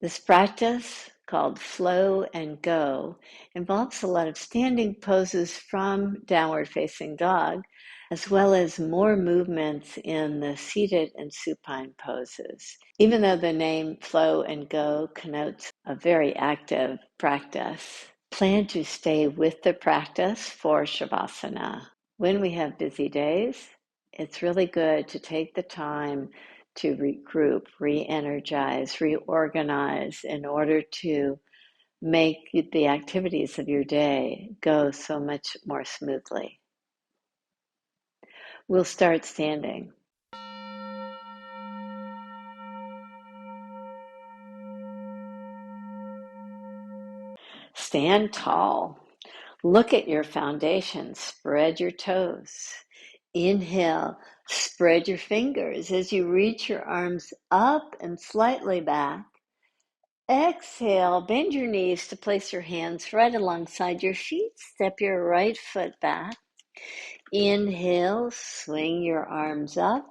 This practice, called flow and go, involves a lot of standing poses from downward facing dog, as well as more movements in the seated and supine poses. Even though the name flow and go connotes a very active practice, plan to stay with the practice for Savasana. When we have busy days, it's really good to take the time to regroup, re-energize, reorganize in order to make the activities of your day go so much more smoothly. We'll start standing. Stand tall. Look at your foundation. Spread your toes. Inhale, spread your fingers as you reach your arms up and slightly back. Exhale, bend your knees to place your hands right alongside your feet. Step your right foot back. Inhale, swing your arms up,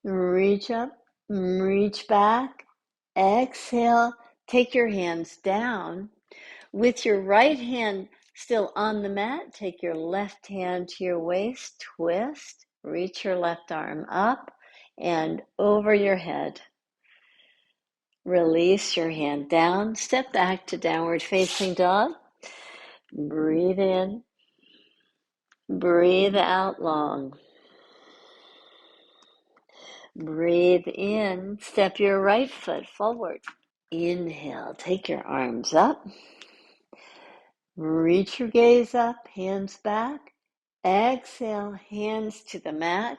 reach back. Exhale, take your hands down. With your right hand still on the mat, take your left hand to your waist, twist, reach your left arm up and over your head. Release your hand down, step back to downward facing dog. Breathe in, breathe out long. Breathe in, step your right foot forward. Inhale, take your arms up. Reach your gaze up, hands back. Exhale, hands to the mat.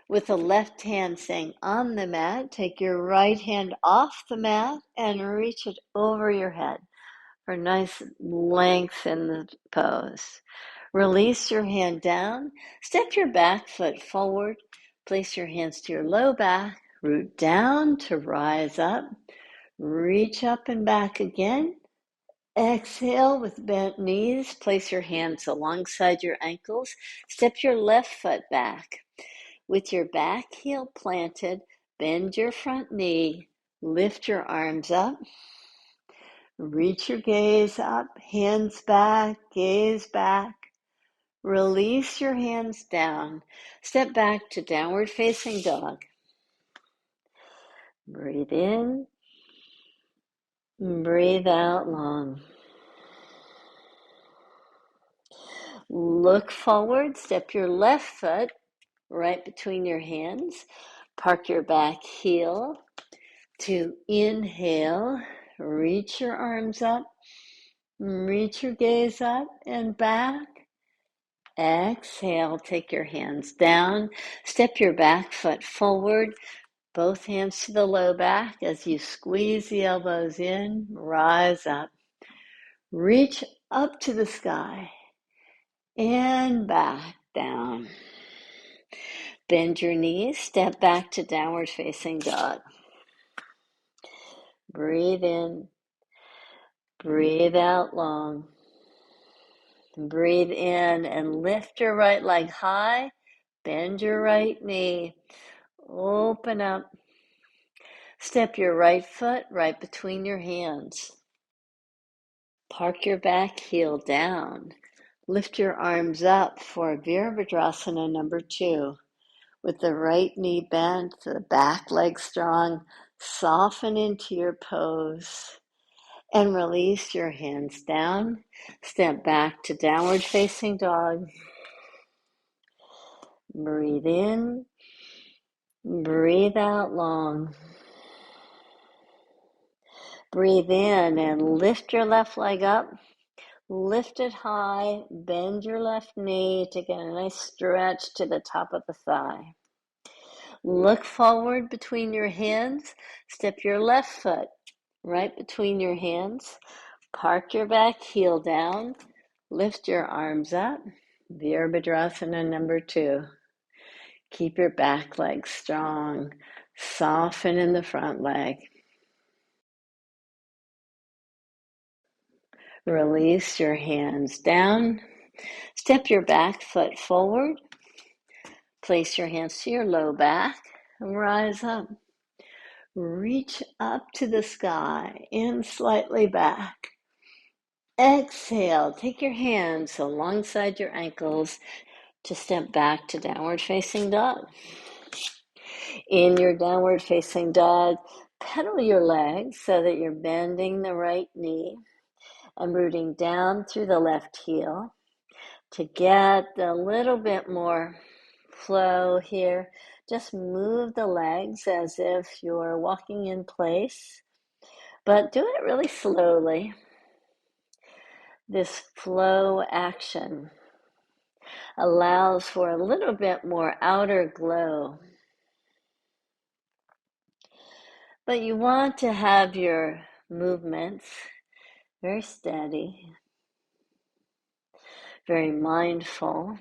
With the left hand staying on the mat, take your right hand off the mat and reach it over your head for nice length in the pose. Release your hand down, step your back foot forward, place your hands to your low back, root down to rise up, reach up and back again. Exhale with bent knees, place your hands alongside your ankles, step your left foot back. With your back heel planted, bend your front knee, lift your arms up, reach your gaze up, hands back, gaze back. Release your hands down, step back to downward facing dog. Breathe in, breathe out long. Look forward, step your left foot right between your hands. Park your back heel to inhale. Reach your arms up. Reach your gaze up and back. Exhale, take your hands down. Step your back foot forward. Both hands to the low back as you squeeze the elbows in. Rise up. Reach up to the sky and back down. Bend your knees, step back to downward facing dog. Breathe in, breathe out long. Breathe in and lift your right leg high, bend your right knee, open up. Step your right foot right between your hands. Park your back heel down. Lift your arms up for Virabhadrasana number 2. With the right knee bent, the back leg strong, soften into your pose and release your hands down. Step back to downward facing dog. Breathe in, breathe out long. Breathe in and lift your left leg up. Lift it high, bend your left knee to get a nice stretch to the top of the thigh. Look forward between your hands. Step your left foot right between your hands. Park your back heel down. Lift your arms up. Virabhadrasana number 2. Keep your back leg strong. Soften in the front leg. Release your hands down. Step your back foot forward. Place your hands to your low back and rise up. Reach up to the sky and slightly back. Exhale, take your hands alongside your ankles to step back to downward facing dog. In your downward facing dog, pedal your legs so that you're bending the right knee and rooting down through the left heel. To get a little bit more flow here, just move the legs as if you're walking in place, but do it really slowly. This flow action allows for a little bit more outer glow. But you want to have your movements very steady, very mindful.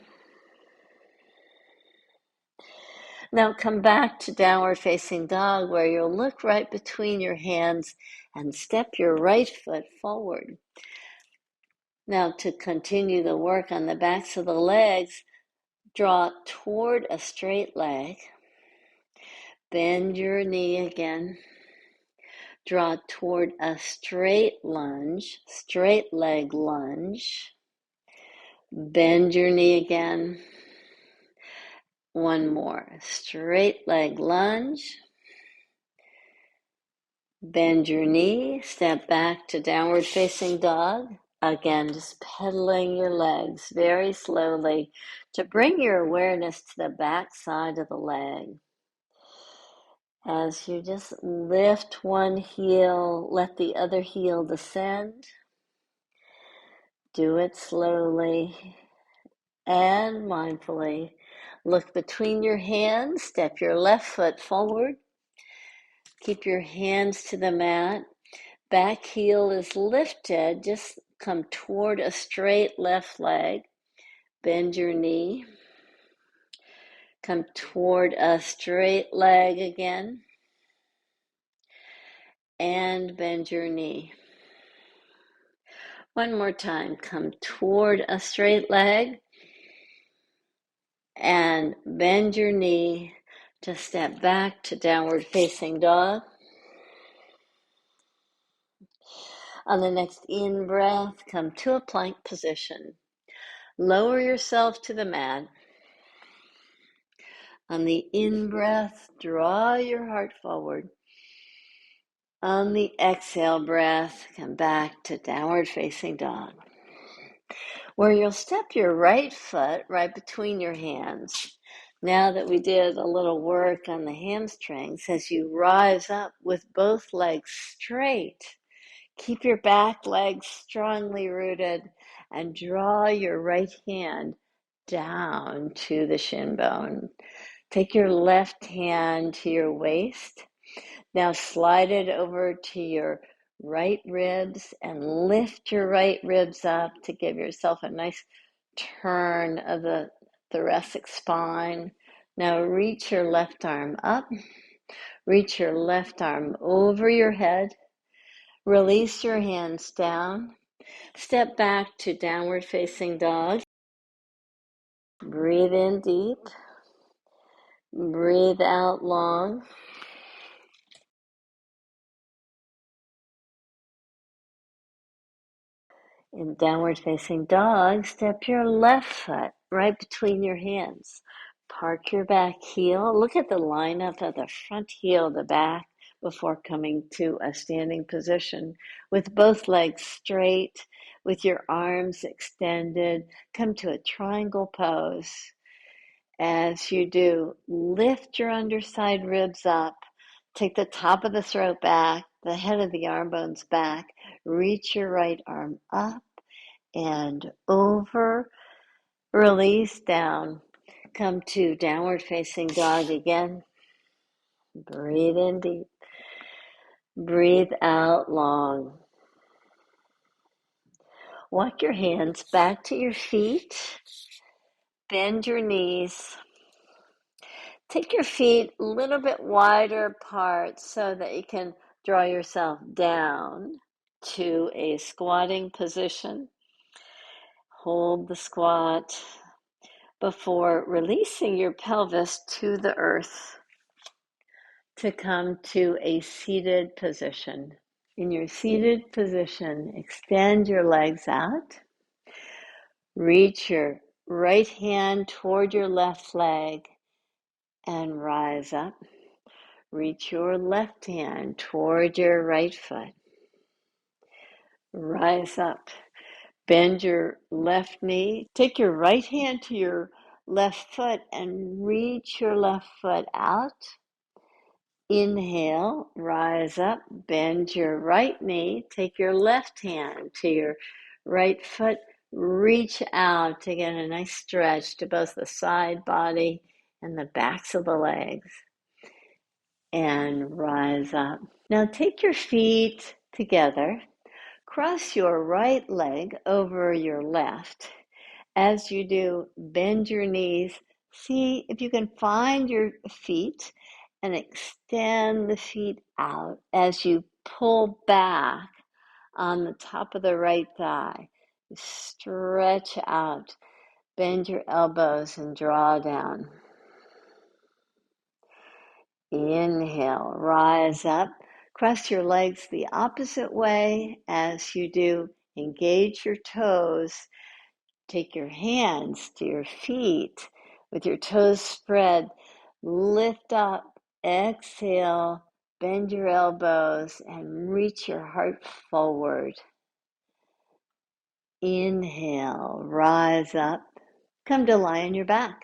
Now come back to downward facing dog, where you'll look right between your hands and step your right foot forward. Now to continue the work on the backs of the legs, draw toward a straight leg. Bend your knee again. Draw toward a straight lunge, straight leg lunge. Bend your knee again. One more. Straight leg lunge. Bend your knee. Step back to downward facing dog. Again, just pedaling your legs very slowly to bring your awareness to the back side of the leg. As you just lift one heel, let the other heel descend. Do it slowly and mindfully. Look between your hands, step your left foot forward. Keep your hands to the mat. Back heel is lifted. Just come toward a straight left leg. Bend your knee. Come toward a straight leg again. And bend your knee. One more time. Come toward a straight leg. And bend your knee to step back to downward facing dog. On the next in-breath, come to a plank position. Lower yourself to the mat. On the in-breath, draw your heart forward. On the exhale breath, come back to downward facing dog, where you'll step your right foot right between your hands. Now that we did a little work on the hamstrings, as you rise up with both legs straight, keep your back legs strongly rooted and draw your right hand down to the shin bone. Take your left hand to your waist. Now slide it over to your right ribs and lift your right ribs up to give yourself a nice turn of the thoracic spine. Now reach your left arm up. Reach your left arm over your head. Release your hands down. Step back to downward facing dog. Breathe in deep. Breathe out long. In downward facing dog, step your left foot right between your hands. Park your back heel. Look at the lineup of the front heel, the back, before coming to a standing position with both legs straight, with your arms extended. Come to a triangle pose. As you do, lift your underside ribs up. Take the top of the throat back, the head of the arm bones back. Reach your right arm up and over. Release down. Come to downward facing dog again. Breathe in deep. Breathe out long. Walk your hands back to your feet. Bend your knees. Take your feet a little bit wider apart so that you can draw yourself down to a squatting position. Hold the squat before releasing your pelvis to the earth. to come to a seated position. In your seated position, extend your legs out. Reach your right hand toward your left leg and rise up. Reach your left hand toward your right foot. Rise up. Bend your left knee. Take your right hand to your left foot and reach your left foot out. Inhale, rise up, bend your right knee. Take your left hand to your right foot. Reach out to get a nice stretch to both the side body and the backs of the legs. And rise up. Now take your feet together. Cross your right leg over your left. As you do, bend your knees. See if you can find your feet and extend the feet out as you pull back on the top of the right thigh. Stretch out. Bend your elbows and draw down. Inhale, rise up. Cross your legs the opposite way. As you do, engage your toes. Take your hands to your feet with your toes spread. Lift up, exhale, bend your elbows and reach your heart forward. Inhale, rise up. Come to lie on your back.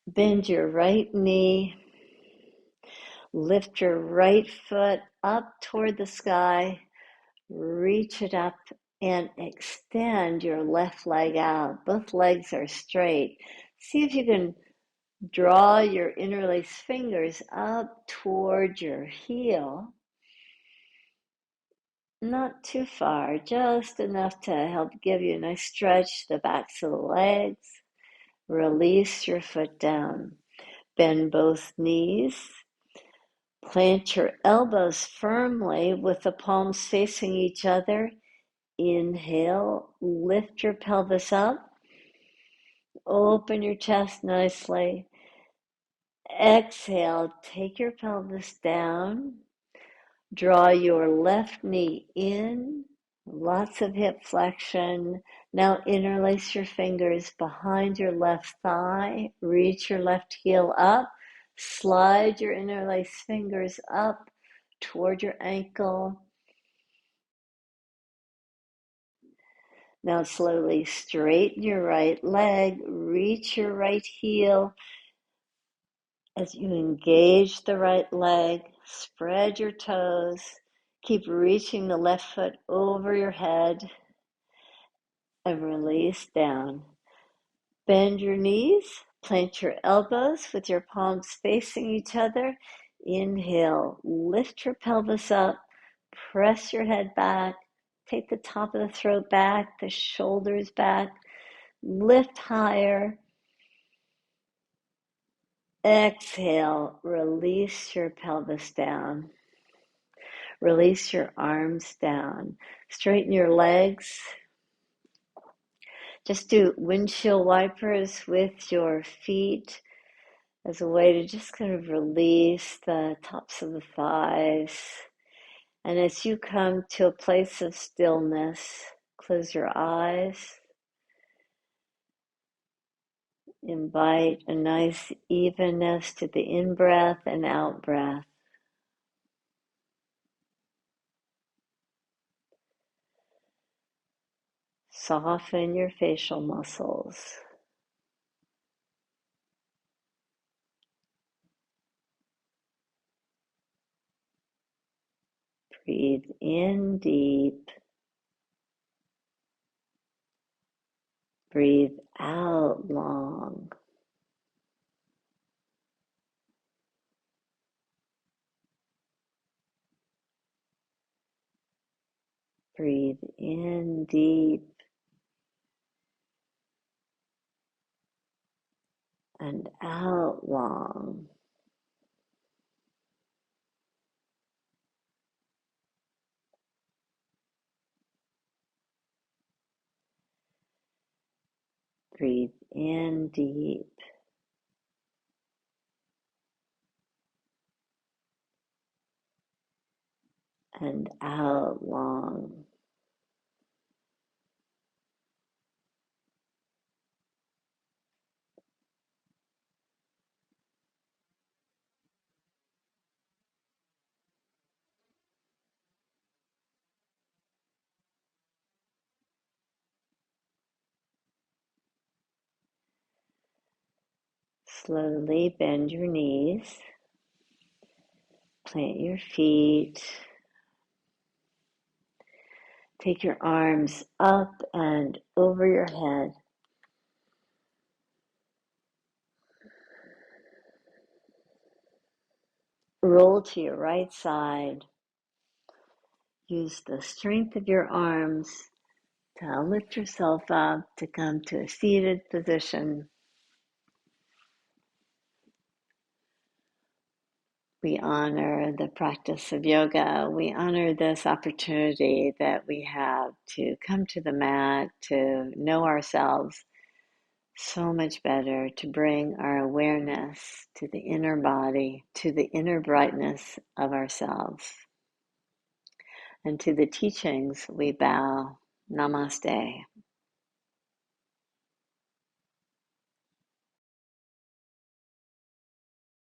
Bend your right knee. Lift your right foot up toward the sky. Reach it up and extend your left leg out. Both legs are straight. See if you can draw your interlaced fingers up toward your heel. Not too far, just enough to help give you a nice stretch to the backs of the legs. Release your foot down. Bend both knees. Plant your elbows firmly with the palms facing each other. Inhale, lift your pelvis up. Open your chest nicely. Exhale, take your pelvis down. Draw your left knee in. Lots of hip flexion. Now interlace your fingers behind your left thigh. Reach your left heel up. Slide your interlaced fingers up toward your ankle. Now slowly straighten your right leg. Reach your right heel. As you engage the right leg, spread your toes. Keep reaching the left foot over your head and release down. Bend your knees, plant your elbows with your palms facing each other. Inhale, lift your pelvis up, press your head back, take the top of the throat back, the shoulders back, lift higher. Exhale, release your pelvis down. Release your arms down. Straighten your legs. Just do windshield wipers with your feet as a way to just kind of release the tops of the thighs. And as you come to a place of stillness, close your eyes. Invite a nice evenness to the in-breath and out-breath. Soften your facial muscles. Breathe in deep. Breathe out long. Breathe in deep and out long. Breathe in deep and out long. Slowly bend your knees, plant your feet, take your arms up and over your head. Roll to your right side. Use the strength of your arms to lift yourself up to come to a seated position. We honor the practice of yoga. We honor this opportunity that we have to come to the mat, to know ourselves so much better, to bring our awareness to the inner body, to the inner brightness of ourselves. And to the teachings we bow. Namaste.